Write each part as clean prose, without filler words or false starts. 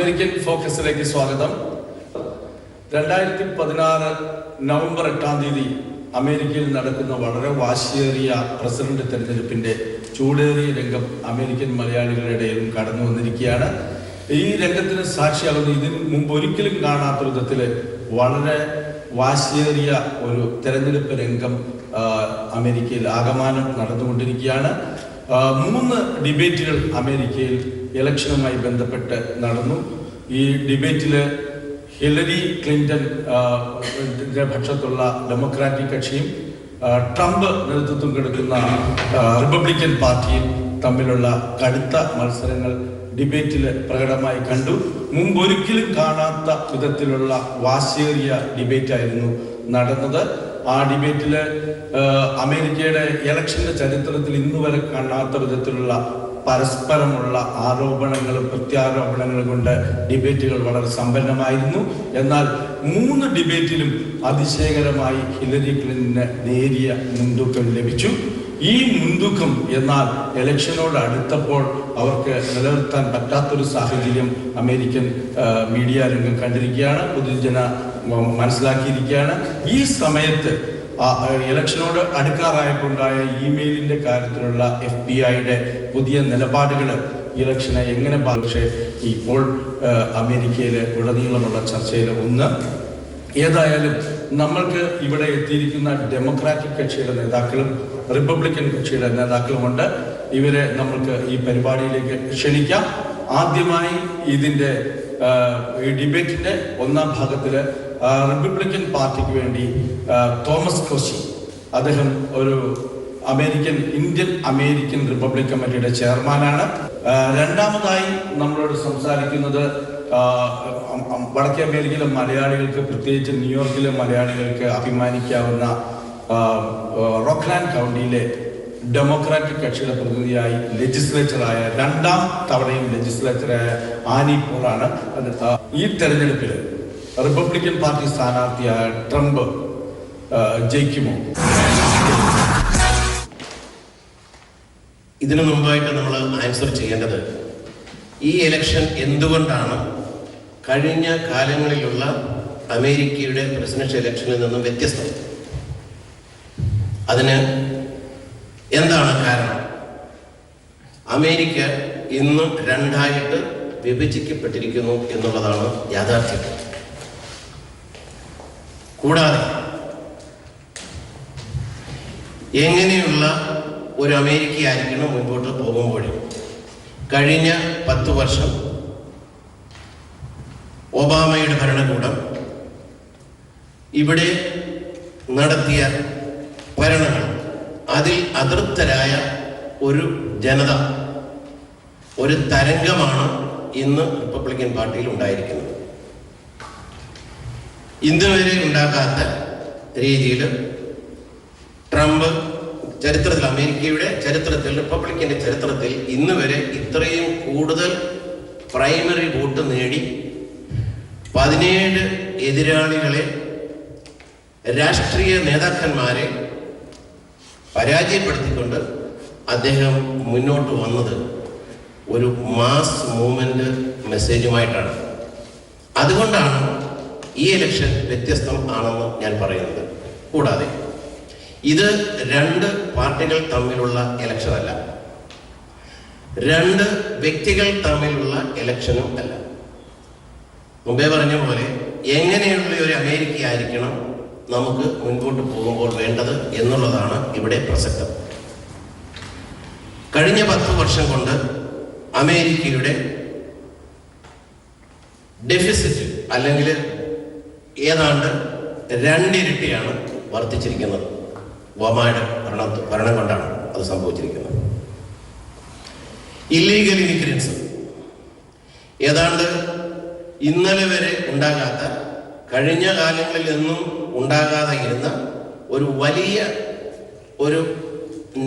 American ഫോക്കസിലേക്ക് സ്വാഗതം. 2016 November 8 അമേരിക്കയിൽ നടക്കുന്ന വളരെ വാശിയേറിയ പ്രസിഡന്റ് തെരഞ്ഞെടുപ്പിന്റെ ചൂടേറിയ രംഗം അമേരിക്കൻ മലയാളികളുടെ ഇടയിലും കടന്നു വന്നിരിക്കുകയാണ്. ഈ രംഗത്തിന് സാക്ഷിയാകുന്ന ഇതിന് മുമ്പ് ഒരിക്കലും കാണാത്ത വിധത്തിൽ വളരെ വാശിയേറിയ ഒരു തെരഞ്ഞെടുപ്പ് രംഗം അമേരിക്കയിൽ ആകമാനം നടന്നുകൊണ്ടിരിക്കുകയാണ്. 3 ഡിബേറ്റുകൾ അമേരിക്കയിൽ ഇലക്ഷനുമായി ബന്ധപ്പെട്ട് നടന്നു. ഈ ഡിബേറ്റിൽ ഹില്ലരി ക്ലിന്റൺ പക്ഷത്തുള്ള ഡെമോക്രാറ്റിക് കക്ഷിയും ട്രംപ് നേതൃത്വം കൊടുക്കുന്ന റിപ്പബ്ലിക്കൻ പാർട്ടിയും തമ്മിലുള്ള കടുത്ത മത്സരങ്ങൾ ഡിബേറ്റിൽ പ്രകടമായി കണ്ടു. മുമ്പൊരിക്കലും കാണാത്ത വിധത്തിലുള്ള വാശിയേറിയ ഡിബേറ്റായിരുന്നു നടന്നത്. ആ ഡിബേറ്റിൽ അമേരിക്കയുടെ ഇലക്ഷന്റെ ചരിത്രത്തിൽ ഇന്ന് വരെ കാണാത്ത വിധത്തിലുള്ള പരസ്പരമുള്ള ആരോപണങ്ങളും പ്രത്യാരോപണങ്ങളും കൊണ്ട് ഡിബേറ്റുകൾ വളരെ സമ്പന്നമായിരുന്നു. എന്നാൽ 3 ഡിബേറ്റിലും അതിശയകരമായി ഹില്ലരി ക്ലിന്റന് നേരിയ മുൻതൂക്കം ലഭിച്ചു. ഈ മുൻതൂക്കം എന്നാൽ ഇലക്ഷനോട് അടുത്തപ്പോൾ അവർക്ക് നിലനിർത്താൻ പറ്റാത്തൊരു സാഹചര്യം അമേരിക്കൻ മീഡിയ രംഗം കണ്ടിരിക്കുകയാണ്, പൊതുജന മനസ്സിലാക്കിയിരിക്കുകയാണ്. ഈ സമയത്ത് ഇലക്ഷനോട് അടുക്കാറായപ്പോണ്ടായ ഇമെയിലിന്റെ കാര്യത്തിലുള്ള FBI-യുടെ പുതിയ നിലപാടുകൾ ഇലക്ഷനെ എങ്ങനെ പക്ഷേ ഇപ്പോൾ അമേരിക്കയിലെ ഉടനീളമുള്ള ചർച്ചയിൽ ഒന്ന്. ഏതായാലും നമ്മൾക്ക് ഇവിടെ എത്തിയിരിക്കുന്ന ഡെമോക്രാറ്റിക് കക്ഷിയുടെ നേതാക്കളും റിപ്പബ്ലിക്കൻ കക്ഷിയുടെ നേതാക്കളുമുണ്ട്. ഇവരെ നമ്മൾക്ക് ഈ പരിപാടിയിലേക്ക് ക്ഷണിക്കാം. ആദ്യമായി ഇതിൻ്റെ ഈ ഡിബേറ്റിന്റെ 1ാം ഭാഗത്തില് റിപ്പബ്ലിക്കൻ പാർട്ടിക്ക് വേണ്ടി തോമസ് കോശി, അദ്ദേഹം ഒരു ഇന്ത്യൻ അമേരിക്കൻ റിപ്പബ്ലിക് കമ്മിറ്റിയുടെ ചെയർമാനാണ്. രണ്ടാമതായി നമ്മളോട് സംസാരിക്കുന്നത് വടക്കേ അമേരിക്കയിലെ മലയാളികൾക്ക്, പ്രത്യേകിച്ച് ന്യൂയോർക്കിലെ മലയാളികൾക്ക് അഭിമാനിക്കാവുന്ന റോക്ക്ലാൻഡ് കൗണ്ടിയിലെ ഡെമോക്രാറ്റിക് കക്ഷിയുടെ പ്രതിനിധിയായി ലെജിസ്ലേച്ചറായ 2ാം തവണയും ലെജിസ്ലേച്ചറായ ആനി പോളാണ്. ഈ തെരഞ്ഞെടുപ്പിൽ റിപ്പബ്ലിക്കൻ പാർട്ടി സ്ഥാനാർത്ഥിയായ ട്രംപ് ജയിക്കുമോ? ഇതിനു മുമ്പായിട്ട് നമ്മൾ ആൻസർ ചെയ്യേണ്ടത് ഈ ഇലക്ഷൻ എന്തുകൊണ്ടാണ് കഴിഞ്ഞ കാലങ്ങളിലുള്ള അമേരിക്കയുടെ പ്രസിഡൻഷ്യൽ ഇലക്ഷനിൽ നിന്നും വ്യത്യസ്തം? അതിന് എന്താണ് കാരണം? അമേരിക്ക ഇന്ന് 2ആയിട്ട് വിഭജിക്കപ്പെട്ടിരിക്കുന്നു എന്നുള്ളതാണ് യാഥാർത്ഥ്യം. കൂടാതെ എങ്ങനെയുള്ള ഒരു അമേരിക്കയായിരിക്കണം മുൻപോട്ട് പോകുമ്പോഴും കഴിഞ്ഞ 10 വർഷം ഒബാമയുടെ ഭരണകൂടം ഇവിടെ നടത്തിയ ഭരണങ്ങൾ, അതിൽ അതൃപ്തരായ ഒരു ജനത, ഒരു തരംഗമാണ് ഇന്ന് റിപ്പബ്ലിക്കൻ പാർട്ടിയിൽ ഉണ്ടായിരിക്കുന്നത്. ഇന്നുവരെ ഉണ്ടാകാത്ത രീതിയിൽ ട്രംപ് ചരിത്രത്തിൽ, അമേരിക്കയുടെ ചരിത്രത്തിൽ, റിപ്പബ്ലിക്കന്റെ ചരിത്രത്തിൽ ഇന്ന് വരെ ഇത്രയും കൂടുതൽ പ്രൈമറി വോട്ട് നേടി 17 എതിരാളികളെ, രാഷ്ട്രീയ നേതാക്കന്മാരെ പരാജയപ്പെടുത്തിക്കൊണ്ട് അദ്ദേഹം മുന്നോട്ട് വന്നത് ഒരു മാസ് മൂവ്മെന്റ് മെസ്സേജുമായിട്ടാണ്. അതുകൊണ്ടാണ് ഈ ഇലക്ഷൻ വ്യത്യസ്തം ആണെന്ന് ഞാൻ പറയുന്നത്. കൂടാതെ ഇത് 2 പാർട്ടികൾ തമ്മിലുള്ള ഇലക്ഷൻ അല്ല, 2 വ്യക്തികൾ തമ്മിലുള്ള ഇലക്ഷനും അല്ല. മുമ്പേ പറഞ്ഞ പോലെ എങ്ങനെയുള്ള ഒരു അമേരിക്കയായിരിക്കണം നമുക്ക് മുൻപോട്ട് പോകുമ്പോൾ വേണ്ടത് എന്നുള്ളതാണ് ഇവിടെ പ്രസക്തം. കഴിഞ്ഞ 10 വർഷം കൊണ്ട് അമേരിക്കയുടെ ഡെഫിസിറ്റ് അല്ലെങ്കിൽ ഏതാണ്ട് 2 ഇരട്ടിയാണ് വർദ്ധിച്ചിരിക്കുന്നത്. ഒബാമയുടെ ഭരണം കൊണ്ടാണ് അത് സംഭവിച്ചിരിക്കുന്നത്. ഇല്ലീഗൽ ഇമിഗ്രൻസ് ഏതാണ്ട് ഇന്നലെ വരെ ഉണ്ടാകാത്ത, കഴിഞ്ഞ കാലങ്ങളിൽ നിന്നും ഉണ്ടാകാതെ ഇരുന്ന ഒരു വലിയ ഒരു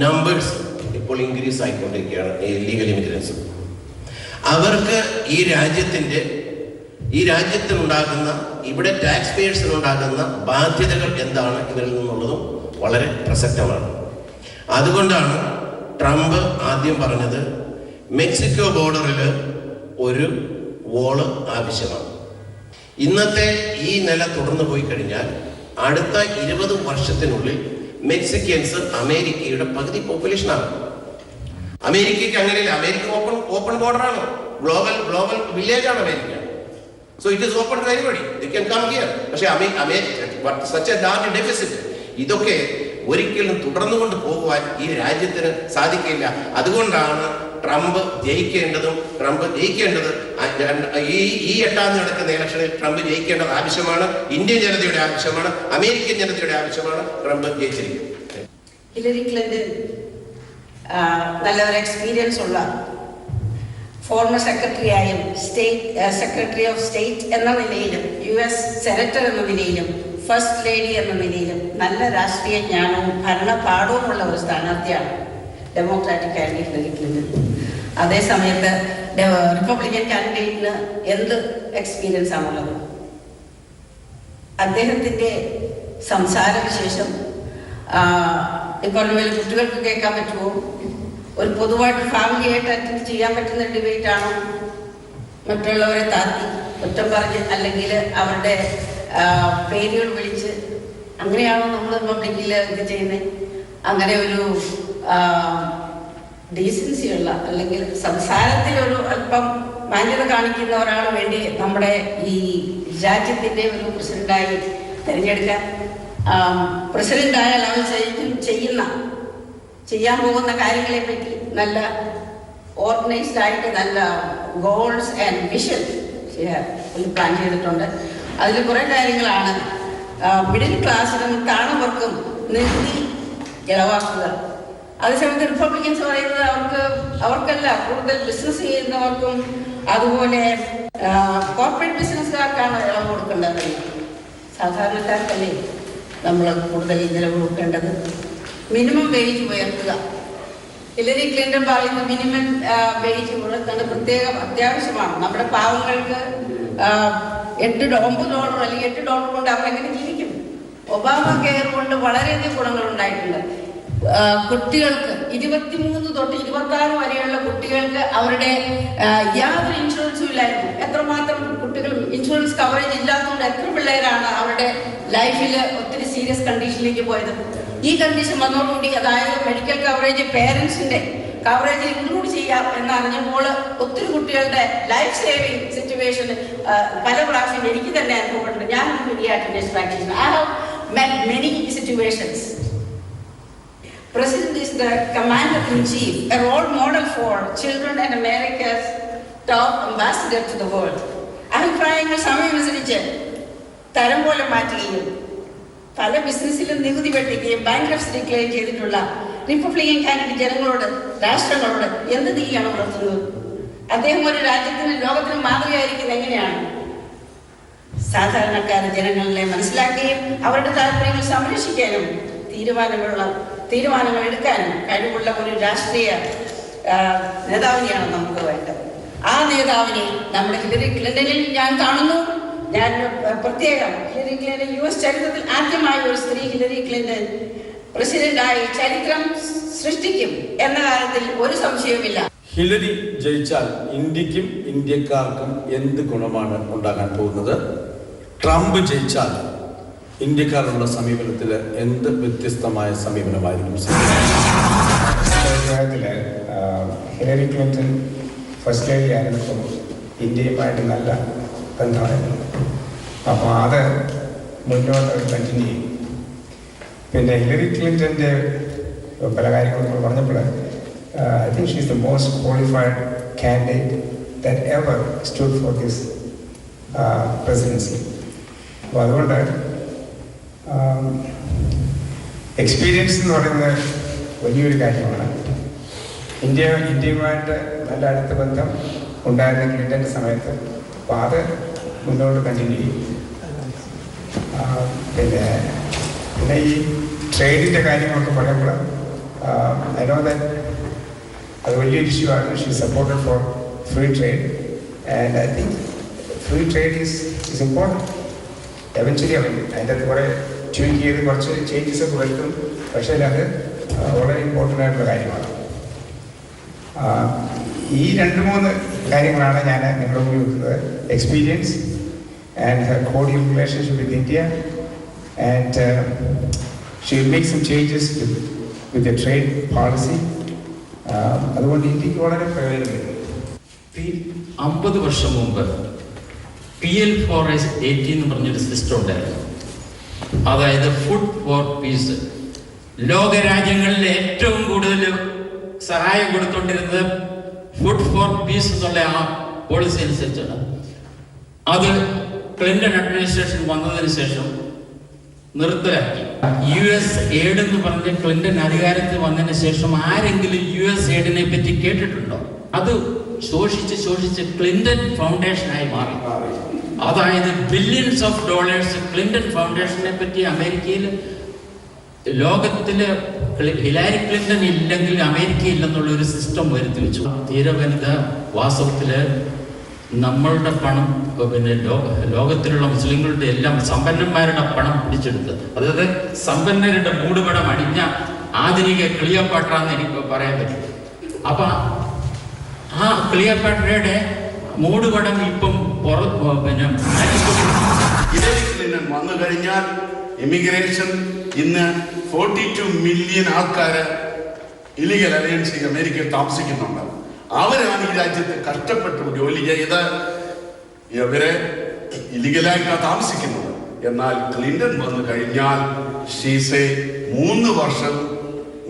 നമ്പേഴ്സ് ഇപ്പോൾ ഇൻക്രീസ് ആയിക്കൊണ്ടിരിക്കുകയാണ്. ഇല്ലീഗൽ ഇമിഗ്രൻസ് അവർക്ക് ഈ രാജ്യത്തിനുണ്ടാകുന്ന, ഇവിടെ ടാക്സ് പേയേഴ്സിനുണ്ടാകുന്ന ബാധ്യതകൾ എന്താണ് ഇവരിൽ നിന്നുള്ളതും വളരെ പ്രസക്തമാണ്. അതുകൊണ്ടാണ് ട്രംപ് ആദ്യം പറഞ്ഞത് മെക്സിക്കോ ബോർഡറിൽ ഒരു വോള് ആവശ്യമാണ്. ഇന്നത്തെ ഈ നില തുടർന്നു പോയി കഴിഞ്ഞാൽ അടുത്ത 20 വർഷത്തിനുള്ളിൽ മെക്സിക്കൻസ് അമേരിക്കയുടെ പകുതി പോപ്പുലേഷനാണ്. അമേരിക്കയ്ക്ക് അങ്ങനെയില്ല. അമേരിക്ക ഓപ്പൺ ബോർഡറാണ്, ഗ്ലോബൽ വില്ലേജ് ആണ് America. So it is open to anybody, they can come here. പക്ഷേ സച്ച് എ ലാർജ് ഡെഫിസിറ്റ്, ഇതൊക്കെ ഒരിക്കലും തുടർന്നുകൊണ്ട് പോകുവാൻ ഈ രാജ്യത്തിന് സാധിക്കില്ല. അതുകൊണ്ടാണ് ട്രംപ് ജയിക്കേണ്ടത്. ഈ 8-ാം തീയതി നടക്കുന്ന ഇലക്ഷനിൽ ട്രംപ് ജയിക്കേണ്ടത് ആവശ്യമാണ്. ഇന്ത്യൻ ജനതയുടെ ആവശ്യമാണ്, അമേരിക്കൻ ജനതയുടെ ആവശ്യമാണ്. ട്രംപ് ജയിച്ചിരിക്കും. ഹിലരി ക്ലിന്റൺ നല്ലൊരു എക്സ്പീരിയൻസ് ഉള്ള ഫോർമർ സെക്രട്ടറിയായും സെക്രട്ടറി ഓഫ് സ്റ്റേറ്റ് എന്ന നിലയിലും US സെനറ്റർ എന്ന നിലയിലും ഫസ്റ്റ് ലേഡി എന്ന നിലയിലും നല്ല രാഷ്ട്രീയ ജ്ഞാനവും ഭരണപാഠവുമുള്ള ഒരു സ്ഥാനാർത്ഥിയാണ് ഡെമോക്രാറ്റിക് കാൻഡിഡേറ്റ് ഹിലരി ക്ലിന്റൺ. അതേസമയത്ത് റിപ്പബ്ലിക്കൻ കാൻഡിഡേറ്റിന് എന്ത് എക്സ്പീരിയൻസ് ആണുള്ളത്? അദ്ദേഹത്തിൻ്റെ സംസാരവിശേഷം ഈ പറഞ്ഞ പോലെ കുട്ടികൾക്ക് കേൾക്കാൻ പറ്റുമോ? ഒരു പൊതുവായിട്ട് ഫാമിലിയായിട്ട് അറ്റൻഡ് ചെയ്യാൻ പറ്റുന്ന ഡിബേറ്റ് ആണോ? മറ്റുള്ളവരെ താത്തി കുറ്റം പറഞ്ഞ് അല്ലെങ്കിൽ അവരുടെ പേരുകൾ വിളിച്ച് അങ്ങനെയാണോ നമ്മൾ റിപ്പബ്ലിക്കിൽ ഇത് ചെയ്യുന്നത്? അങ്ങനെ ഒരു ഡീസൻസിയുള്ള അല്ലെങ്കിൽ സംസാരത്തിൽ ഒരു അല്പം മാന്യത കാണിക്കുന്ന ഒരാൾ വേണ്ടി നമ്മുടെ ഈ രാജ്യത്തിൻ്റെ ഒരു പ്രസിഡന്റായി തിരഞ്ഞെടുക്കാൻ. പ്രസിഡന്റായാൽ അവർ ചെയ്യാൻ പോകുന്ന കാര്യങ്ങളെ പറ്റി നല്ല ഓർഗനൈസ്ഡ് ആയിട്ട് നല്ല ഗോൾസ് ആൻഡ് വിഷൻ പ്ലാൻ ചെയ്തിട്ടുണ്ട്. അതിൽ കുറേ കാര്യങ്ങളാണ് മിഡിൽ ക്ലാസ്സിനും താണവർക്കും നികുതി ഇളവാക്കുക. അതേസമയത്ത് റിപ്പബ്ലിക്കൻസ് പറയുന്നത് അവർക്കല്ല, കൂടുതൽ ബിസിനസ് ചെയ്യുന്നവർക്കും അതുപോലെ കോർപ്പറേറ്റ് ബിസിനസ്സുകാർക്കാണ് ഇളവ് കൊടുക്കേണ്ടത്. സാധാരണക്കാർക്കല്ലേ നമ്മൾ കൂടുതൽ ഇളവ് കൊടുക്കേണ്ടത്. മിനിമം വേജ് ഉയർത്തുക. ഹിലരി ക്ലിന്റൺ പറയുന്ന മിനിമം വേജ് ഉയർത്തേണ്ടത് പ്രത്യേകം അത്യാവശ്യമാണ്. നമ്മുടെ പാവങ്ങൾക്ക് $9 അല്ലെങ്കിൽ $8 കൊണ്ട് അവരെങ്ങനെ ജീവിക്കും? ഒബാമ കെയർ കൊണ്ട് വളരെയധികം ഗുണങ്ങൾ ഉണ്ടായിട്ടുണ്ട്. കുട്ടികൾക്ക് 23 തൊട്ട് 26 വരെയുള്ള കുട്ടികൾക്ക് അവരുടെ യാതൊരു ഇൻഷുറൻസും ഇല്ലായിരുന്നു. എത്രമാത്രം കുട്ടികൾ ഇൻഷുറൻസ് കവറേജ് ഇല്ലാത്തതുകൊണ്ട് എത്ര പിള്ളേരാണ് അവരുടെ ലൈഫിൽ ഒത്തിരി സീരിയസ് കണ്ടീഷനിലേക്ക് പോയത്. ഈ കണ്ടീഷൻ വന്നതോടുകൂടി, അതായത് മെഡിക്കൽ കവറേജ് പേരൻസിന്റെ കവറേജ് ഇൻക്ലൂഡ് ചെയ്യാം എന്നറിഞ്ഞപ്പോൾ ഒത്തിരി കുട്ടികളുടെ ലൈഫ് സേവിങ് സിറ്റുവേഷൻ പല പ്രാവശ്യം എനിക്ക് തന്നെ അനുഭവമുണ്ട്. ഞാനൊരു paediatrician practitioner. I have met many situations. President is the commander-in-chief, a role model for children and America's top ambassador to the world. അഭിപ്രായങ്ങൾ സമയമനുസരിച്ച് തരം പോലെ മാറ്റുകയും പല ബിസിനസ്സിലും നികുതി വെട്ടിക്കുകയും ബാങ്ക്രപ്സി ഡിക്ലെയർ ചെയ്തിട്ടുള്ള റിപ്പബ്ലിക്കൻ കാൻഡിഡേറ്റ് ജനങ്ങളോട്, രാഷ്ട്രങ്ങളോട് എന്ത് നീതിയാണ് പുലർത്തുന്നത്? അദ്ദേഹം ഒരു രാജ്യത്തിന് ലോകത്തിന് മാതൃകയായിരിക്കുന്നത് എങ്ങനെയാണ്? സാധാരണക്കാരെ ജനങ്ങളെ മനസ്സിലാക്കുകയും അവരുടെ താല്പര്യങ്ങൾ സംരക്ഷിക്കാനും തീരുമാനങ്ങൾ എടുക്കാനും കഴിവുള്ള ഒരു രാഷ്ട്രീയ നേതാവിനെയാണ് നമുക്ക് വേണ്ടത്. ആ നേതാവിനെ നമ്മുടെ ഹിലരി ക്ലിന്റണിൽ ഞാൻ കാണുന്നു. ഞാൻ പ്രത്യേകം ഹിലരി ക്ലിന്റൺ US ചരിത്രത്തിൽ ആദ്യമായി ഒരു സ്ത്രീ ഹിലരി ക്ലിന്റൺ പ്രസിഡന്റായി ചരിത്രം സൃഷ്ടിക്കും എന്ന കാര്യത്തിൽ ഒരു സംശയവുമില്ല. ഹിലരി ജയിച്ചാൽ ഇന്ത്യക്കും ഇന്ത്യക്കാർക്കും എന്ത് ഗുണമാണ് ഉണ്ടാകാൻ പോകുന്നത്? ട്രംപ് ജയിച്ചാൽ ഇന്ത്യക്കാരുള്ള സമീപനത്തിൽ എന്ത് വ്യത്യസ്തമായ സമീപനമായിരിക്കും? ഹിലരി ക്ലിന്റൺ ഫസ്റ്റ് ലേഡി ആയിരുന്നപ്പോൾ ഇന്ത്യയുമായിട്ട് നല്ല ബന്ധമായിരുന്നു. അപ്പോൾ അത് മുന്നോട്ട് കണ്ടിന്യൂ ചെയ്യും. പിന്നെ ഹിലരി ക്ലിന്റൻ്റെ പല കാര്യങ്ങളും നമ്മൾ പറഞ്ഞപ്പോൾ I think she is the most qualified candidate that ever stood for this presidency. അപ്പോൾ അതുകൊണ്ട് എക്സ്പീരിയൻസ് എന്ന് പറയുന്നത് വലിയൊരു കാര്യമാണ്. ഇന്ത്യയുമായിട്ട് നല്ല അടുത്ത ബന്ധം ഉണ്ടായിരുന്ന ക്ലിന്റൻ്റെ സമയത്ത്. അപ്പോൾ അത് മുന്നോട്ട് കണ്ടിന്യൂ ചെയ്യും. പിന്നെ ഈ ട്രേഡിൻ്റെ കാര്യങ്ങളൊക്കെ പറയുമ്പോൾ ഐ നോ ദാറ്റ് അത് വലിയൊരു ഇഷ്യൂ ആണ്. She supported four free trade and I think free trade is important. Eventually അതിൻ്റെ അകത്ത് കുറേ ട്യൂൺ ചെയ്ത് കുറച്ച് ചേഞ്ചസ് ഒക്കെ വരുത്തും. പക്ഷേ അത് വളരെ ഇമ്പോർട്ടൻ്റ് ആയിട്ടുള്ള കാര്യമാണ്. ഈ 2-3 കാര്യങ്ങളാണ് ഞാൻ നിങ്ങളുടെ മുമ്പിൽ വെക്കുന്നത്. Experience and her cordial relationship with India and she will make some changes with the trade policy. അതുകൊണ്ട് ഇന്ത്യക്ക് വളരെ പ്രയോജനപ്പെടും. 50 വർഷം മുമ്പ് PL480 എന്ന് പറഞ്ഞൊരു സിസ്റ്റം ഉണ്ടായിരുന്നു. അതായത് ഫുഡ് ഫോർ പീസ്. ലോകരാജ്യങ്ങളിൽ ഏറ്റവും കൂടുതൽ സഹായം കൊടുത്തുകൊണ്ടിരുന്നത് ഫുഡ് ഫോർ പീസ് എന്നുള്ള ആ പോളിസി അനുസരിച്ചാണ്. അത് ക്ലിന്റൺ അഡ്മിനിസ്ട്രേഷൻ വന്നതിന് ശേഷം നിർത്തലാക്കി. US എയ്ഡ് എന്ന് പറഞ്ഞ് ക്ലിന്റൺ അധികാരത്തിൽ വന്നതിന് ശേഷം ആരെങ്കിലും US എയ്ഡിനെ പറ്റി കേട്ടിട്ടുണ്ടോ? അത് ശോഷിച്ച് ക്ലിന്റൺ ഫൗണ്ടേഷനായി മാറി. അതായത് ബില്യൺസ് ഓഫ് ഡോളേഴ്സ് ക്ലിന്റൺ ഫൗണ്ടേഷനെ പറ്റി അമേരിക്കയിൽ, ലോകത്തില് ഹിലാരി ക്ലിന്റൺ ഇല്ലെങ്കിൽ അമേരിക്ക ഇല്ലെന്നുള്ള ഒരു സിസ്റ്റം വരുത്തി വെച്ചു. തീരവനിത വാസ്തവത്തില് നമ്മളുടെ പണം, പിന്നെ ലോകത്തിലുള്ള മുസ്ലിങ്ങളുടെ എല്ലാം സമ്പന്നന്മാരുടെ പണം പിടിച്ചെടുത്ത്, അതായത് സമ്പന്നരുടെ മൂടുപടം അണിഞ്ഞ ആധുനിക ക്ലിയോപാട്ര എന്ന് എനിക്ക് പറയാൻ പറ്റും. അപ്പൊ ആ ക്ലിയോപാട്രയുടെ മൂടുപടം ഇപ്പം പിന്നെ വന്നു കഴിഞ്ഞാൽ ഇമിഗ്രേഷൻ ഇന്ന് 42 മില്യൺ ആൾക്കാര് ഇലീഗൽ അലയൻസ് അമേരിക്കയിൽ താമസിക്കുന്നുണ്ട്. അവരാണ് ഈ രാജ്യത്ത് കഷ്ടപ്പെട്ട് ജോലി ചെയ്ത് ഇവരെ ഇലീഗലായിട്ടാണ് താമസിക്കുന്നത്. എന്നാൽ ക്ലിന്റൺ വന്നു കഴിഞ്ഞാൽ ഷീസെ 3 വർഷം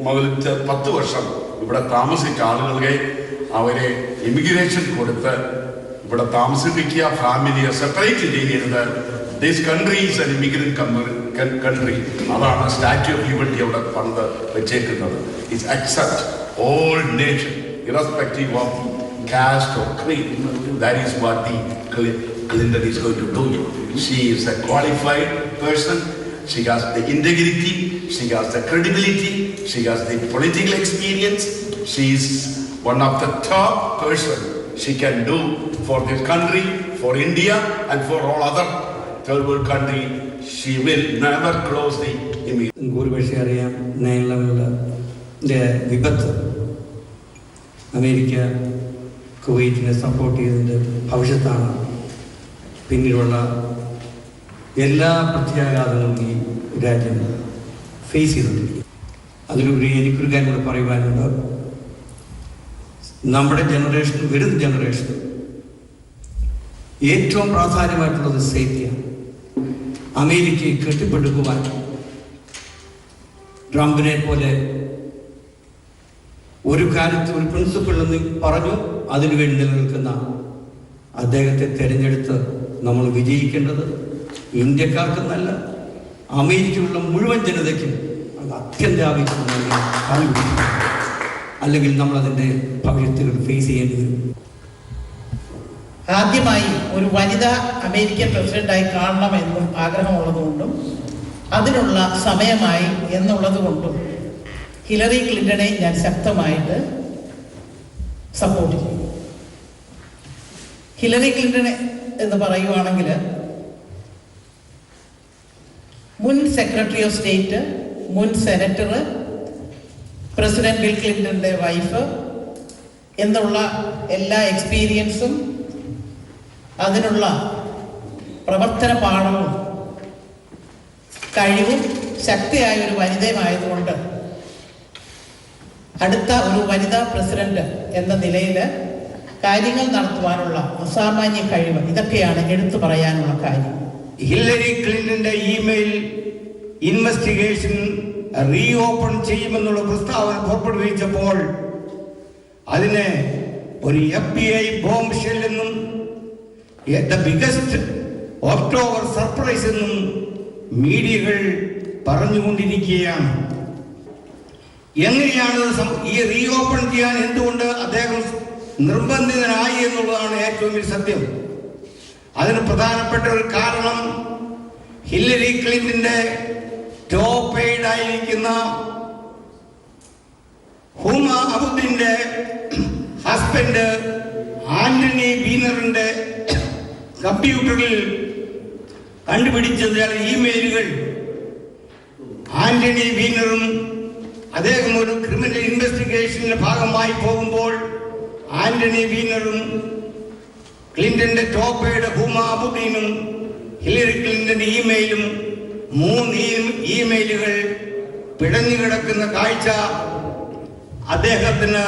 മുതൽ 10 വർഷം ഇവിടെ താമസിച്ച ആളുകളെ അവരെ ഇമിഗ്രേഷൻ കൊടുത്ത് ഇവിടെ താമസിപ്പിക്കുക, ഫാമിലിയെ സെപ്പറേറ്റ് ചെയ്യരുത്. This country is an immigrant country. അതാണ് സ്റ്റാച്യു ഓഫ് ലിബർട്ടി അവിടെ പണ്ട് വെച്ചേക്കുന്നത്. It's accept all nation irrespective of caste or creed. That is what the Clinton is going to do. She is a qualified person. She has the integrity. She has the credibility. She has the political experience. She is one of the top person. She can do for this country, for India, and for all other third world country. She will never close the immigration. ഭൂരിപക്ഷം അറിയാം 9/11 വിപത്ത് America കുവൈറ്റിനെ support ചെയ്തതിൻ്റെ ഭവിഷ്യത്താണ് പിന്നീടുള്ള എല്ലാ പ്രത്യാഘാതങ്ങളും ഈ രാജ്യം face ചെയ്തിട്ടുണ്ട്. അതിലുപരി എനിക്കൊരു കാര്യം കൂടെ പറയുവാനുണ്ട്. നമ്മുടെ ജനറേഷൻ, വരുന്ന ജനറേഷൻ ഏറ്റവും പ്രാധാന്യമായിട്ടുള്ളത് സേഫ്റ്റിയാണ്. അമേരിക്കയെ കെട്ടിപ്പടുക്കുവാൻ ട്രംപിനെ പോലെ ഒരു കാലത്ത് ഒരു പ്രിൻസിപ്പിൾ എന്ന് പറഞ്ഞു അതിനുവേണ്ടി നിലനിൽക്കുന്ന അദ്ദേഹത്തെ തിരഞ്ഞെടുത്ത് നമ്മൾ വിജയിക്കേണ്ടത് ഇന്ത്യക്കാർക്കെന്നല്ല, അമേരിക്കയിലുള്ള മുഴുവൻ ജനതയ്ക്കും അത് അത്യന്താപേക്ഷിതമായി അറിവിക്കും. അല്ലെങ്കിൽ നമ്മളതിൻ്റെ ഭവിഷ്യത്തുകൾ ഫേസ് ചെയ്യേണ്ടി വരും. ആദ്യമായി ഒരു വനിതാ അമേരിക്കൻ പ്രസിഡന്റായി കാണണമെന്നും ആഗ്രഹമുള്ളതുകൊണ്ടും അതിനുള്ള സമയമായി എന്നുള്ളതുകൊണ്ടും ഹിലറി ക്ലിന്റണെ ഞാൻ ശക്തമായിട്ട് സപ്പോർട്ട് ചെയ്യും. ഹിലറി ക്ലിന്റൺ എന്ന് പറയുവാണെങ്കിൽ മുൻ സെക്രട്ടറി ഓഫ് സ്റ്റേറ്റ്, മുൻ സെനറ്റർ, പ്രസിഡന്റ് ബിൽ ക്ലിന്റന്റെ വൈഫ് എന്നുള്ള എല്ലാ എക്സ്പീരിയൻസും അതിനുള്ള പ്രവർത്തന പാഠവും കഴിവും ശക്തിയായ ഒരു വനിതയുമായതുകൊണ്ട് അടുത്ത ഒരു വനിതാ പ്രസിഡന്റ് എന്ന നിലയിൽ കാര്യങ്ങൾ നടത്തുവാനുള്ള അസാമാന്യ കഴിവ്, ഇതൊക്കെയാണ് എടുത്തു പറയാനുള്ള കാര്യം. ഹില്ലരി ക്ലിന്റന്റെ ഇമെയിൽ ഇൻവെസ്റ്റിഗേഷൻ റീഓപ്പൺ ചെയ്യുമെന്നുള്ള പ്രസ്താവന പുറപ്പെടുവിച്ചപ്പോൾ അതിനെ ഒരു FBI ബോംബ് ഷെൽ എന്നും ദ ബിഗസ്റ്റ് ഒക്ടോബർ സർപ്രൈസ് എന്നും മീഡിയകൾ പറഞ്ഞുകൊണ്ടിരിക്കുകയാണ്. എങ്ങനെയാണ് ഈ റീഓപ്പൺ ചെയ്യാൻ എന്തുകൊണ്ട് അദ്ദേഹം നിർബന്ധിതനായി എന്നുള്ളതാണ് ഏറ്റവും വലിയ സത്യം. അതിന് പ്രധാനപ്പെട്ട ഒരു കാരണം ഹില്ലരി ക്ലിന്റന്റെ ടോപ്പ് എയ്ഡ് ആയിരിക്കുന്ന ഹുമ അബുദ്ദിന്റെ ഹസ്ബൻഡ് ആന്റണി വീനറിന്റെ കമ്പ്യൂട്ടറിൽ കണ്ടുപിടിച്ച ഇമെയിലുകൾ ആന്റണി വീനറും അദ്ദേഹം ഒരു ക്രിമിനൽ ഇൻവെസ്റ്റിഗേഷന്റെ ഭാഗമായി പോകുമ്പോൾ Antony വീനറും ക്ലിന്റന്റെ top aid Huma അബുദ്ദീനും Hillary ക്ലിന്റന്റെ ഇമെയിലും 3 ഇമെയിലുകൾ പിടഞ്ഞു കിടക്കുന്ന കാഴ്ച അദ്ദേഹത്തിന്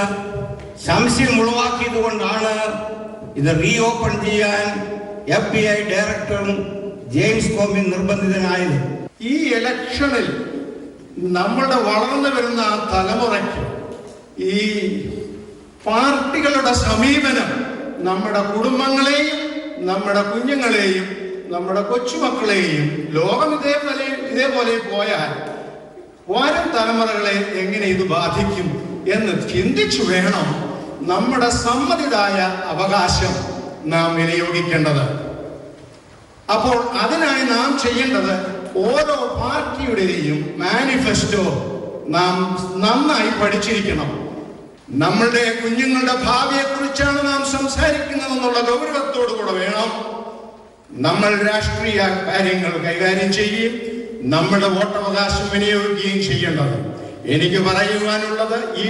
സംശയം ഉളവാക്കിയത് കൊണ്ടാണ് ഇത് റീഓപ്പൺ ചെയ്യാൻ FBI ഡയറക്ടറും ജെയിംസ് കോമി നിർബന്ധിതനായത്. ഈ ഇലക്ഷനിൽ നമ്മുടെ വളർന്നു വരുന്ന തലമുറയ്ക്ക് ഈ പാർട്ടികളുടെ സമീപനം നമ്മുടെ കുടുംബങ്ങളെയും നമ്മുടെ കുഞ്ഞുങ്ങളെയും നമ്മുടെ കൊച്ചുമക്കളെയും ലോകം ഇതേപോലെ പോയാൽ വരും തലമുറകളെ എങ്ങനെ ഇത് ബാധിക്കും എന്ന് ചിന്തിച്ചു വേണം നമ്മുടെ സമ്മതിദായ അവകാശം നാം വിനിയോഗിക്കേണ്ടത്. അപ്പോൾ അതിനായി നാം ചെയ്യേണ്ടത് ഓരോ പാർട്ടിയുടെയും മാനിഫെസ്റ്റോ നാം നന്നായി പഠിച്ചിരിക്കണം. നമ്മളുടെ കുഞ്ഞുങ്ങളുടെ ഭാവിയെക്കുറിച്ചാണ് നാം സംസാരിക്കുന്നതെന്നുള്ള ഗൗരവത്തോടുകൂടെ വേണം നമ്മൾ രാഷ്ട്രീയ കാര്യങ്ങൾ കൈകാര്യം ചെയ്യുകയും നമ്മുടെ വോട്ടവകാശം വിനിയോഗിക്കുകയും ചെയ്യേണ്ടത്. എനിക്ക് പറയുവാനുള്ളത് ഈ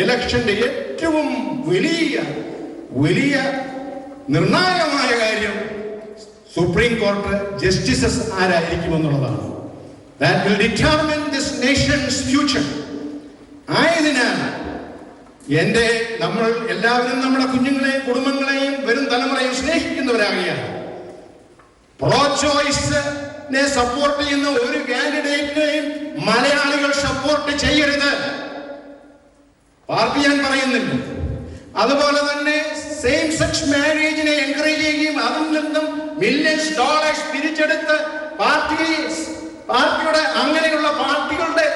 ഇലക്ഷന്റെ ഏറ്റവും വലിയ നിർണായകമായ കാര്യം സുപ്രീം കോടതി justices ആരായിരിക്കുമെന്നുള്ളതാണ്. That will determine this nation's future. ആയതിനാൽ നമ്മൾ എല്ലാവരും നമ്മുടെ കുഞ്ഞുങ്ങളെയും കുടുംബങ്ങളെയും വരും തലമുറയും സ്നേഹിക്കുന്നവരാകിയാൽ പ്രോ ചോയ്സിനെ സപ്പോർട്ട് ചെയ്യുന്ന ഒരു കാൻഡിഡേറ്റിനെയും മലയാളികൾ സപ്പോർട്ട് ചെയ്യരുത്. പാർട്ടി ഞാൻ പറയുന്നില്ല. അതുപോലെ തന്നെ സെയിം സെക്സ് മാരേജിനെ എൻകറേജ് ചെയ്യുകയും അതിൽ നിന്നും മില്യൺസ് ഡോളേഴ്സ് പിരിച്ചെടുത്ത് പാർട്ടിയുടെ അങ്ങനെയുള്ള പാർട്ടികളുടെ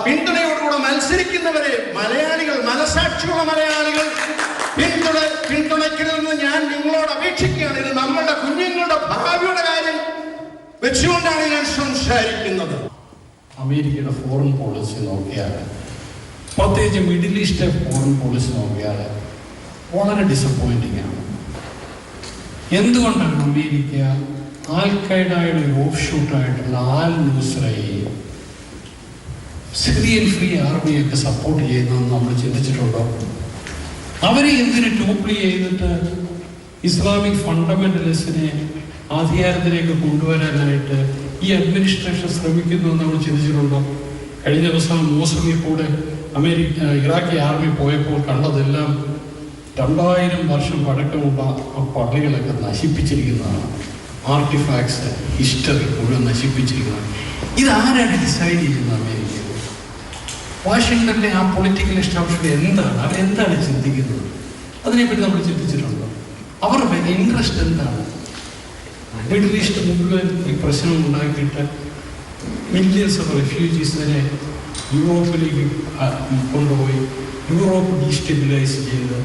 പിന്തുണയോടുകൂടെ മത്സരിക്കുന്നവരെ മലയാളികൾ, മനസാക്ഷിയുള്ള മലയാളികൾ പിന്തുണയ്ക്കരുതെന്ന് ഞാൻ നിങ്ങളോട് അപേക്ഷിക്കുകയാണ്. ഇത് നമ്മുടെ കുഞ്ഞുങ്ങളുടെ ഭാവിയുടെ കാര്യം വെച്ചുകൊണ്ടാണ് ഞാൻ സംസാരിക്കുന്നത്. അമേരിക്കയുടെ ഫോറിൻ പോളിസി നോക്കിയാൽ, പ്രത്യേകിച്ച് മിഡിൽ ഈസ്റ്റ് ഫോറിൻ പോളിസി നോക്കിയാൽ വളരെ ഡിസപ്പോയിന്റിംഗ് ആണ്. എന്തുകൊണ്ടാണ് അമേരിക്ക ആൽ-ഖൈദയുടെ ഓഫ് ഷൂട്ടായിട്ടുള്ള ആൽ-നുസ്രയെ, സിറിയൻ ഫ്രീ ആർമിയൊക്കെ സപ്പോർട്ട് ചെയ്യുന്നതെന്ന് നമ്മൾ ചിന്തിച്ചിട്ടുണ്ടോ? അവരെ എന്തിന് ടോപ്പിൾ ചെയ്തിട്ട് ഇസ്ലാമിക് ഫണ്ടമെന്റലിസ്റ്റിനെ അധികാരത്തിലേക്ക് കൊണ്ടുവരാനായിട്ട് ഈ അഡ്മിനിസ്ട്രേഷൻ ശ്രമിക്കുന്നു എന്ന് നമ്മൾ ചിന്തിച്ചിട്ടുണ്ടോ? കഴിഞ്ഞ ദിവസം മോസമിൽ കൂടെ ഇറാഖി ആർമി പോയപ്പോൾ കണ്ടതെല്ലാം 2000 വർഷം പഴക്കമുള്ള ആ പള്ളികളൊക്കെ നശിപ്പിച്ചിരിക്കുന്നതാണ്. ആർട്ടിഫാക്ട്സ്, ഹിസ്റ്ററി മുഴുവൻ നശിപ്പിച്ചിരിക്കുന്നതാണ്. ഇതാരാണ് ഡിസൈഡ് ചെയ്യുന്നത്? അമേരിക്ക, വാഷിങ്ടണിലെ ആ പൊളിറ്റിക്കൽ എസ്റ്റാബ്ലിഷ്മെന്റ് അവരെന്താണ് ചിന്തിക്കുന്നത്? അതിനെപ്പറ്റി നമ്മൾ ചിന്തിച്ചിട്ടുണ്ടോ? അവരുടെ ഇൻട്രസ്റ്റ് എന്താണ്? മിഡിൽ ഈസ്റ്റ് മുഴുവൻ ഈ പ്രശ്നം ഉണ്ടാക്കിയിട്ട് മില്യൺസ് ഓഫ് റെഫ്യൂജീസിനെ യൂറോപ്പിലേക്ക് കൊണ്ടുപോയി യൂറോപ്പ് ഡീസ്റ്റെബിലൈസ് ചെയ്ത്.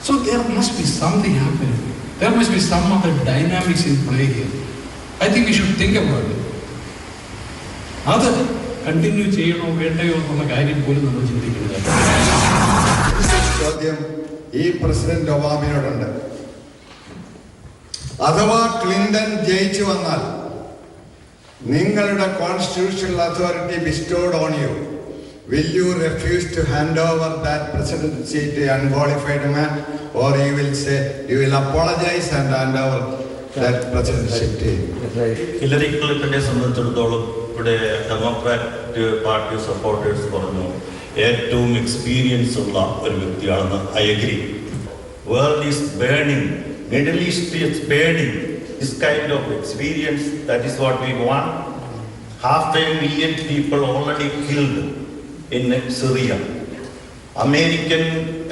So there must be something happening. There must be some other dynamics in play here. I think we should think about it. അത് കണ്ടിന്യൂ ചെയ്യണോ വേണ്ടയോ എന്നുള്ള കാര്യം പോലും നമ്മൾ ചിന്തിക്കുന്നത്. ചോദ്യം ഈ പ്രസിഡന്റ് ഒബാമയോടുണ്ട്. അഥവാ ക്ലിന്റൺ ജയിച്ചു വന്നാൽ നിങ്ങളുടെ constitutional authority bestowed on you, will you refuse to hand over that presidency to an unqualified man, or you will say you will apologize and hand over that presidency to him? Hillary ക്ലിന്റനെ സംബന്ധിച്ചിടത്തോളം ഇവിടെ democrat party supporters പറഞ്ഞു ഏറ്റവും experience ഉള്ള ഒരു വ്യക്തിയാണെന്ന്. I agree. World is burning, middle east is burning. This kind of experience, that is what we want. 500,000 people already killed in Syria. American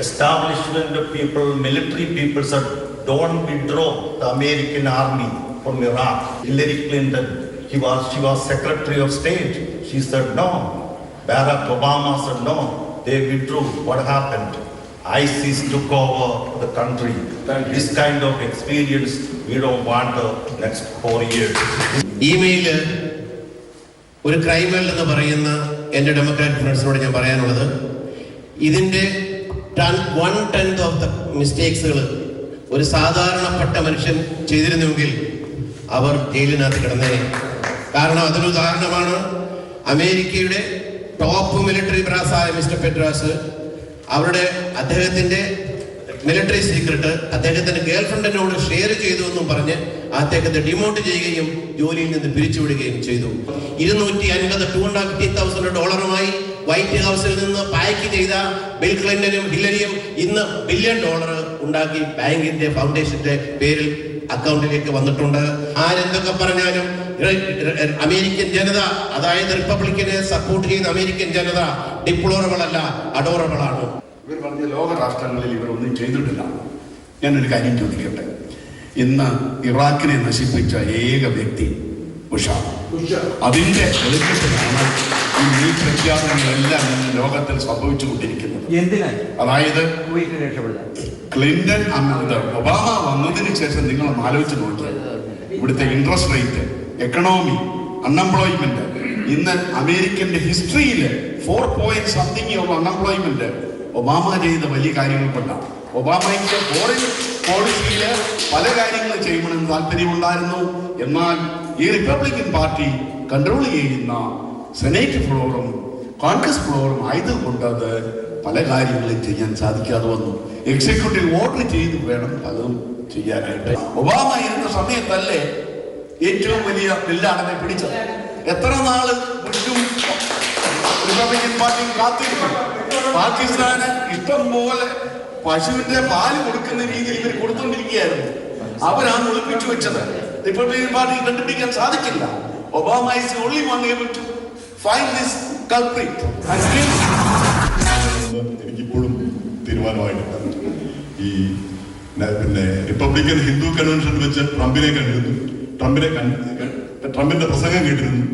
establishment people, military people said, don't withdraw the American army from Iraq. Hillary Clinton, she was Secretary of State. She said no. Barack Obama said no. They withdrew. What happened? ISIS took over the country. This kind of experience we don't want the next 4 years. Email ഒരു ക്രൈമൽ എന്ന് പറയുന്ന എൻ്റെ democrat ഫ്രണ്ട്സിനോട് ഞാൻ പറയാനുള്ളത്, ഇതിൻ്റെ 1/10 of the മിസ്റ്റേക്സുകൾ ഒരു സാധാരണപ്പെട്ട മനുഷ്യൻ ചെയ്തിരുന്നുവെങ്കിൽ അവർ ജയിലിനകത്ത് കിടന്നേ. കാരണം അതിന് ഉദാഹരണമാണ് അമേരിക്കയുടെ ടോപ്പ് മിലിറ്ററി ബ്രാസായ മിസ്റ്റർ പെട്രാസ്. അദ്ദേഹത്തിൻ്റെ മിലിറ്ററി സീക്രട്ട് അദ്ദേഹത്തിന്റെ ഗേൾഫ്രണ്ടിനോട് ഷെയർ ചെയ്തു എന്നും പറഞ്ഞ് അദ്ദേഹത്തെ ഡിമോട്ട് ചെയ്യുകയും ജോലിയിൽ നിന്ന് പിരിച്ചുവിടുകയും ചെയ്തു. $250,000 വൈറ്റ് ഹൗസിൽ നിന്ന് പാക്ക് ചെയ്ത ബിൽ ക്ലിന്റനും ഹില്ലരിയും ഇന്ന് $1 ബില്യൺ ഉണ്ടാക്കി ബാങ്കിന്റെ ഫൗണ്ടേഷന്റെ പേരിൽ അക്കൗണ്ടിലേക്ക് വന്നിട്ടുണ്ട്. ആരെന്തൊക്കെ പറഞ്ഞാലും അമേരിക്കൻ ജനത, അതായത് റിപ്പബ്ലിക്കനെ സപ്പോർട്ട് ചെയ്യുന്ന അമേരിക്കൻ ജനത ഡിപ്ലോറബിൾ അല്ല, അഡോറബിൾ ആണ്. ഇവർ പറഞ്ഞ ലോക രാഷ്ട്രങ്ങളിൽ ഇവരൊന്നും ചെയ്തിട്ടില്ല. ഞാനൊരു കാര്യം ചോദിക്കട്ടെ. ഇന്ന് ഇറാഖിനെ നശിപ്പിച്ച ഏക വ്യക്തി ബുഷാണ്. അതിന്റെ വെളിച്ചത്തിലാണ് ഈ പ്രഖ്യാപനങ്ങളെല്ലാം ഇന്ന് ലോകത്തിൽ സംഭവിച്ചുകൊണ്ടിരിക്കുന്നത്. അതായത് ക്ലിന്റൺ ഒബാമ വന്നതിന് ശേഷം നിങ്ങൾ ആലോചിച്ച് നോക്കിയാൽ ഇവിടുത്തെ ഇൻട്രസ്റ്റ് റേറ്റ്, എക്കണോമി, അൺഎംപ്ലോയ്മെന്റ്, ഇന്ന് അമേരിക്കന്റെ ഹിസ്റ്ററിയിൽ 4% അൺഎംപ്ലോയ്മെന്റ് ഒബാമ ചെയ്ത വലിയ കാര്യങ്ങൾ കൊണ്ടാണ്. ഒബാമയ്ക്ക് ഫോറിൻ പോളിസിയിൽ പല കാര്യങ്ങൾ ചെയ്യണമെന്ന് താല്പര്യമുണ്ടായിരുന്നു. എന്നാൽ ഈ റിപ്പബ്ലിക്കൻ പാർട്ടി കൺട്രോൾ ചെയ്യുന്ന സെനറ്റ് ഫ്ലോറും കോൺഗ്രസ് ഫ്ലോറും ആയതുകൊണ്ട് അത് പല കാര്യങ്ങളും ചെയ്യാൻ സാധിക്കാതെ വന്നു. എക്സിക്യൂട്ടീവ് ഓർഡർ ചെയ്ത് വേണം പലതും ചെയ്യാനായിട്ട്. ഒബാമ ഇരുന്ന സമയത്തല്ലേ ഏറ്റവും വലിയ ബില്ലാണെന്നെ പിടിച്ചത്. എത്ര നാള് ബുഷും റിപ്പബ്ലിക്കൻ പാർട്ടിയും കാത്തിരിക്കും. പാകിസ്ഥാന് ഇഷ്ടം പോലെ പശുവിന്റെ പാല് കൊടുക്കുന്ന രീതിയിൽ ഇവർ കൊടുത്തോണ്ടിരിക്കുകയായിരുന്നു. അവരാണ് ഒളിപ്പിച്ചു വെച്ചത്. റിപ്പബ്ലിക്കൻ പാർട്ടി കണ്ടുപിടിക്കാൻ സാധിക്കില്ല. Obama is the only one able to find this culprit. എനിക്കിപ്പോഴും തീരുമാനമായിട്ടില്ല. ഈ പിന്നെ റിപ്പബ്ലിക്കൻ ഹിന്ദു കൺവെൻഷൻ വെച്ച് ട്രംപിനെ കണ്ടിരുന്നു. ട്രംപിന്റെ പ്രസംഗം കേട്ടിരുന്നു.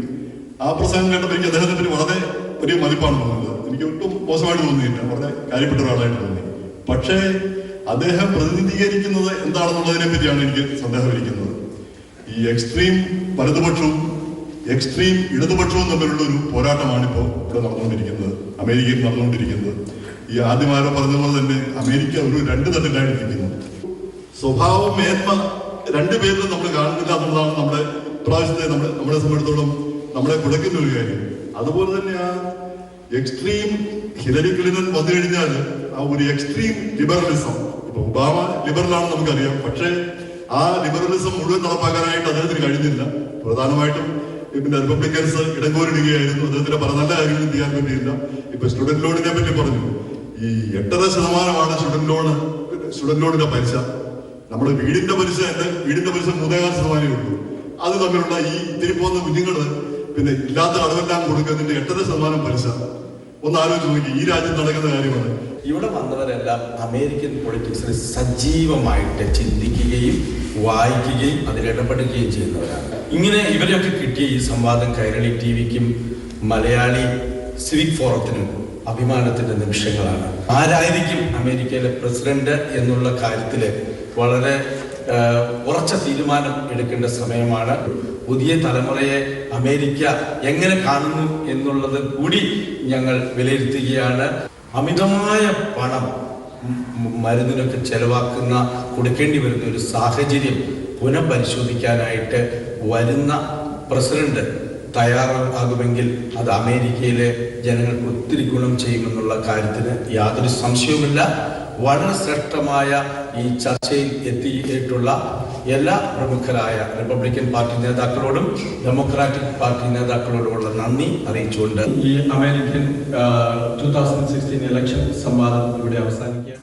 ആ പ്രസംഗം കേട്ടപ്പോൾ എനിക്ക് അദ്ദേഹത്തിന് വളരെ വലിയ മതിപ്പാണ് തോന്നുന്നത്. എനിക്ക് ഒട്ടും മോശമായിട്ട് തോന്നിയില്ല. വളരെ കാര്യപ്പെട്ട ഒരാളായിട്ട് തോന്നി. പക്ഷേ അദ്ദേഹം പ്രതിനിധീകരിക്കുന്നത് എന്താണെന്നുള്ളതിനെ പറ്റിയാണ് എനിക്ക് സന്ദേഹമിരിക്കുന്നത്. ഈ എക്സ്ട്രീം വലതുപക്ഷവും എക്സ്ട്രീം ഇടതുപക്ഷവും തമ്മിലുള്ള ഒരു പോരാട്ടമാണ് ഇപ്പോൾ ഇവിടെ നടന്നുകൊണ്ടിരിക്കുന്നത്, അമേരിക്കയിൽ നടന്നുകൊണ്ടിരിക്കുന്നത്. ഈ ആദ്യം ആരോ പറഞ്ഞതുപോലെ തന്നെ അമേരിക്ക ഒരു 2 തട്ടിലായിട്ടിരിക്കുന്നു. സ്വഭാവ മേന്മ രണ്ടുപേരിലും നമ്മൾ കാണുന്നില്ല എന്നുള്ളതാണ് നമ്മുടെ പ്രാവശ്യത്തെ നമ്മളെ സംബന്ധിച്ചിടത്തോളം നമ്മളെ കുഴക്കുന്ന ഒരു കാര്യം. അതുപോലെ തന്നെ ആ എക്സ്ട്രീം ഹിലരി ക്ലിന്റൺ വന്നു കഴിഞ്ഞാൽ ആ ഒരു എക്സ്ട്രീം ലിബറലിസം, ഇപ്പൊ ഒബാമ ലിബറലാണെന്ന് നമുക്കറിയാം. പക്ഷേ ആ ലിബറലിസം മുഴുവൻ നടപ്പാക്കാനായിട്ട് അദ്ദേഹത്തിന് കഴിഞ്ഞില്ല. പ്രധാനമായിട്ടും പിന്നെ റിപ്പബ്ലിക്കൻസ് ഇടങ്കോരിടുകയായിരുന്നു. അദ്ദേഹത്തിന്റെ പല നല്ല കാര്യങ്ങളും ചെയ്യാൻ പറ്റിയില്ല. ഇപ്പൊ സ്റ്റുഡന്റ് ലോണിനെ പറ്റി പറഞ്ഞു. ഈ 8.5% സ്റ്റുഡന്റ് ലോണിന്റെ പലിശ. നമ്മുടെ വീടിന്റെ പലിശ 3.5% ഉള്ളൂ. അത് തമ്മിലുള്ള ഈ ഇത്തിരി പോകുന്ന കുഞ്ഞുങ്ങള് പിന്നെ ഇല്ലാത്ത അടവെല്ലാം കൊടുക്കുന്നതിന്റെ 8% പലിശ. ഒന്ന് ആലോചിച്ച് നോക്കി. ഈ രാജ്യം നടക്കുന്ന കാര്യമാണ്. ഇവിടെ വന്നവരെല്ലാം അമേരിക്കൻ പൊളിറ്റിക്സിൽ സജീവമായിട്ട് ചിന്തിക്കുകയും വായിക്കുകയും അതിലിടപെടുകയും ചെയ്യുന്നവരാണ്. ഇങ്ങനെ ഇവരെയൊക്കെ കിട്ടിയ ഈ സംവാദം കൈരളി ടിവിക്കും മലയാളി സിവിക് ഫോറത്തിനും അഭിമാനത്തിന്റെ നിമിഷങ്ങളാണ്. ആരായിരിക്കും അമേരിക്കയിലെ പ്രസിഡന്റ് എന്നുള്ള കാര്യത്തിൽ വളരെ ഉറച്ച തീരുമാനം എടുക്കേണ്ട സമയമാണ്. പുതിയ തലമുറയെ അമേരിക്ക എങ്ങനെ കാണുന്നു എന്നുള്ളത് കൂടി ഞങ്ങൾ വിലയിരുത്തുകയാണ്. അമിതമായ പണം മരുന്നിനൊക്കെ കൊടുക്കേണ്ടി വരുന്ന ഒരു സാഹചര്യം പുനഃപരിശോധിക്കാനായിട്ട് വരുന്ന പ്രസിഡന്റ് തയ്യാറാകുമെങ്കിൽ അത് അമേരിക്കയിലെ ജനങ്ങൾക്ക് ഒത്തിരി ഗുണം ചെയ്യുമെന്നുള്ള കാര്യത്തിന് യാതൊരു സംശയവുമില്ല. വളരെ ശ്രേഷ്ഠമായ ഈ ചർച്ചയിൽ എത്തിയിട്ടുള്ള എല്ലാ പ്രമുഖരായ റിപ്പബ്ലിക്കൻ പാർട്ടി നേതാക്കളോടും ഡെമോക്രാറ്റിക് പാർട്ടി നേതാക്കളോടുമുള്ള നന്ദി അറിയിച്ചുകൊണ്ട് ഈ അമേരിക്കൻ 2016 ഇലക്ഷൻ സംവാദം ഇവിടെ അവസാനിക്കുക.